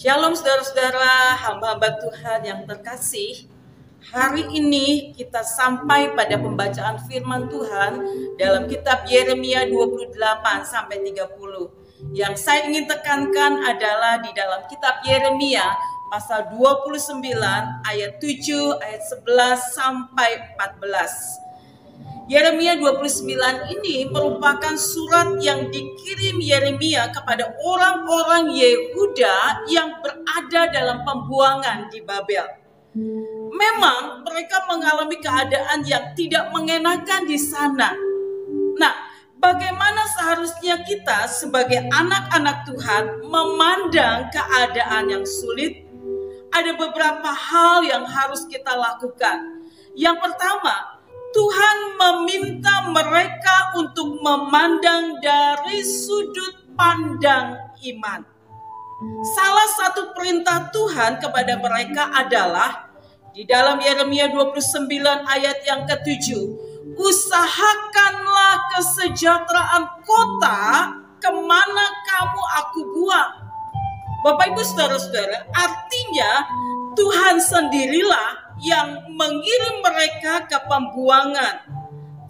Shalom saudara-saudara, hamba-hamba Tuhan yang terkasih. Hari ini kita sampai pada pembacaan firman Tuhan dalam kitab Yeremia 28 sampai 30. Yang saya ingin tekankan adalah di dalam kitab Yeremia pasal 29 ayat 7, ayat 11 sampai 14. Yeremia 29 ini merupakan surat yang dikirim Yeremia kepada orang-orang Yehuda yang berada dalam pembuangan di Babel. Memang mereka mengalami keadaan yang tidak mengenakan di sana. Nah, bagaimana seharusnya kita sebagai anak-anak Tuhan memandang keadaan yang sulit? Ada beberapa hal yang harus kita lakukan. Yang pertama, Tuhan meminta mereka untuk memandang dari sudut pandang iman. Salah satu perintah Tuhan kepada mereka adalah di dalam Yeremia 29 ayat yang ke-7, usahakanlah kesejahteraan kota kemana kamu aku buang. Bapak Ibu saudara-saudara, artinya Tuhan sendirilah yang mengirim mereka ke pembuangan.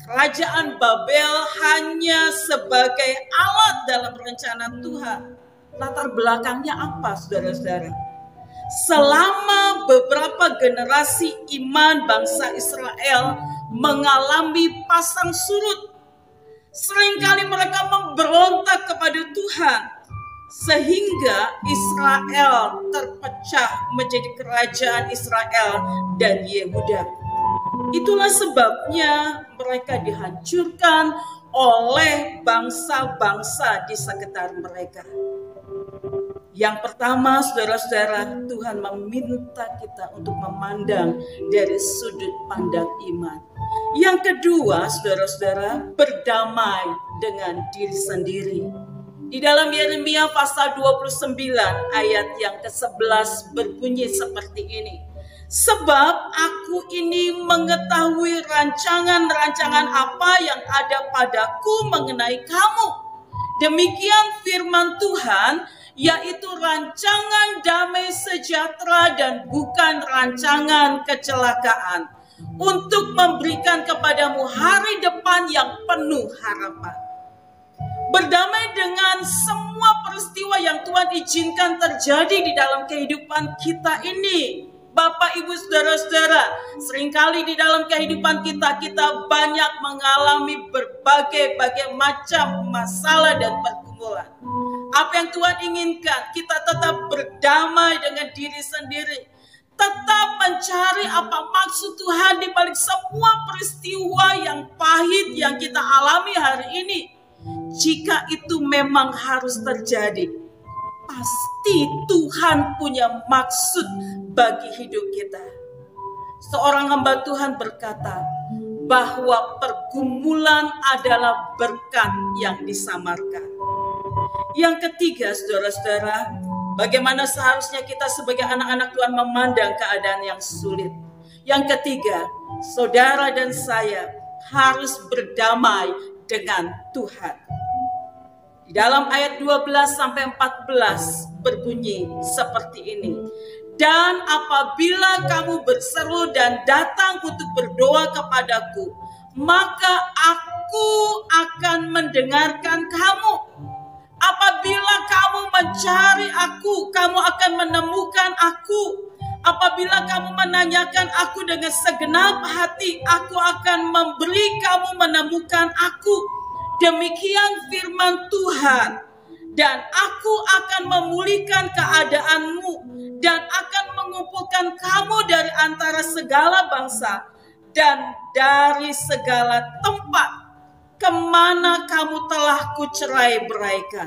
Kerajaan Babel hanya sebagai alat dalam rencana Tuhan. Latar belakangnya apa saudara-saudara? Selama beberapa generasi iman bangsa Israel mengalami pasang surut, seringkali mereka memberontak kepada Tuhan, sehingga Israel terpecah menjadi kerajaan Israel dan Yehuda. Itulah sebabnya mereka dihancurkan oleh bangsa-bangsa di sekitar mereka. Yang pertama, saudara-saudara, Tuhan meminta kita untuk memandang dari sudut pandang iman. Yang kedua, saudara-saudara, berdamai dengan diri sendiri. Di dalam Yeremia pasal 29 ayat yang ke-11 berbunyi seperti ini. Sebab aku ini mengetahui rancangan-rancangan apa yang ada padaku mengenai kamu. Demikian firman Tuhan, yaitu rancangan damai sejahtera dan bukan rancangan kecelakaan, untuk memberikan kepadamu hari depan yang penuh harapan. Berdamai dengan semua peristiwa yang Tuhan izinkan terjadi di dalam kehidupan kita ini. Bapak, Ibu, Saudara-saudara, seringkali di dalam kehidupan kita banyak mengalami berbagai macam masalah dan pergumulan. Apa yang Tuhan inginkan, kita tetap berdamai dengan diri sendiri. Tetap mencari apa maksud Tuhan di balik semua peristiwa yang pahit yang kita alami hari ini. Jika itu memang harus terjadi, pasti Tuhan punya maksud bagi hidup kita. Seorang hamba Tuhan berkata bahwa pergumulan adalah berkat yang disamarkan. Yang ketiga, saudara-saudara, bagaimana seharusnya kita sebagai anak-anak Tuhan memandang keadaan yang sulit. Yang ketiga, saudara dan saya harus berdamai dengan Tuhan. Di dalam ayat 12 sampai 14 berbunyi seperti ini. Dan apabila kamu berseru dan datang untuk berdoa kepadaku, maka aku akan mendengarkan kamu. Apabila kamu mencari aku, kamu akan menemukan aku. Apabila kamu menanyakan aku dengan segenap hati, aku akan memberi kamu menemukan aku. Demikian firman Tuhan. Dan aku akan memulihkan keadaanmu dan akan mengumpulkan kamu dari antara segala bangsa dan dari segala tempat kemana kamu telah kucerai-beraikan.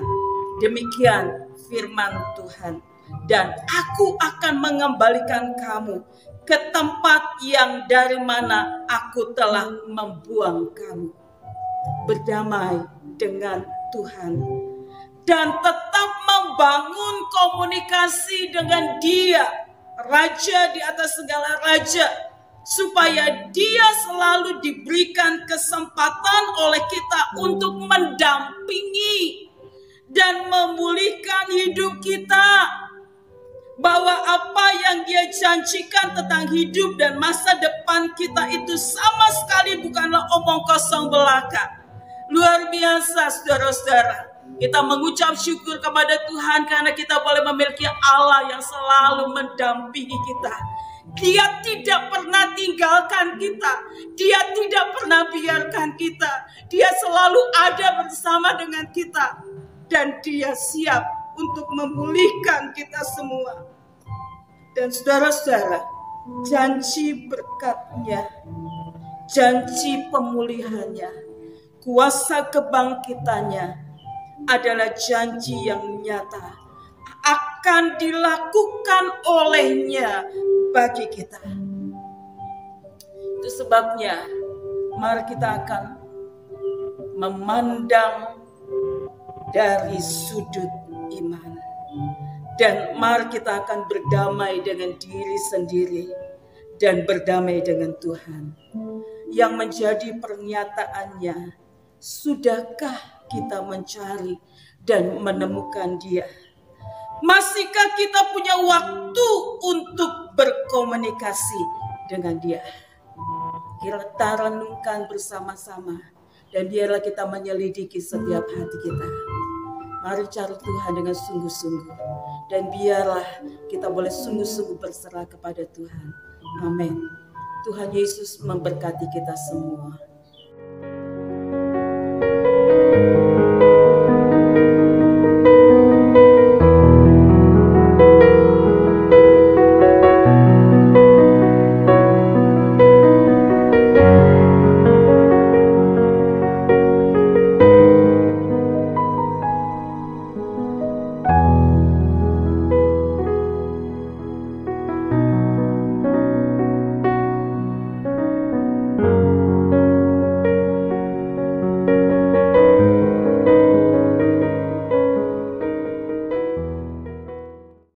Demikian firman Tuhan. Dan aku akan mengembalikan kamu ke tempat yang dari mana aku telah membuang kamu. Berdamai dengan Tuhan dan tetap membangun komunikasi dengan Dia, Raja di atas segala raja, supaya Dia selalu diberikan kesempatan oleh kita untuk mendampingi dan memulihkan hidup kita. bahwa apa yang Dia janjikan tentang hidup dan masa depan kita itu sama sekali bukanlah omong kosong belaka. Luar biasa saudara-saudara. Kita mengucap syukur kepada Tuhan karena kita boleh memiliki Allah yang selalu mendampingi kita. Dia tidak pernah tinggalkan kita. Dia tidak pernah biarkan kita. Dia selalu ada bersama dengan kita. Dan Dia siap untuk memulihkan kita semua. Dan saudara-saudara, janji berkat-Nya, janji pemulihannya, kuasa kebangkitannya adalah janji yang nyata akan dilakukan oleh-Nya bagi kita. Itu sebabnya mari kita akan memandang dari sudut iman. Dan mari kita akan berdamai dengan diri sendiri dan berdamai dengan Tuhan. Yang menjadi pernyataannya, sudahkah kita mencari dan menemukan Dia? Masihkah kita punya waktu untuk berkomunikasi dengan Dia? Kita renungkan bersama-sama dan biarlah kita menyelidiki setiap hati kita. Mari cari Tuhan dengan sungguh-sungguh dan biarlah kita boleh sungguh-sungguh berserah kepada Tuhan. Amin. Tuhan Yesus memberkati kita semua.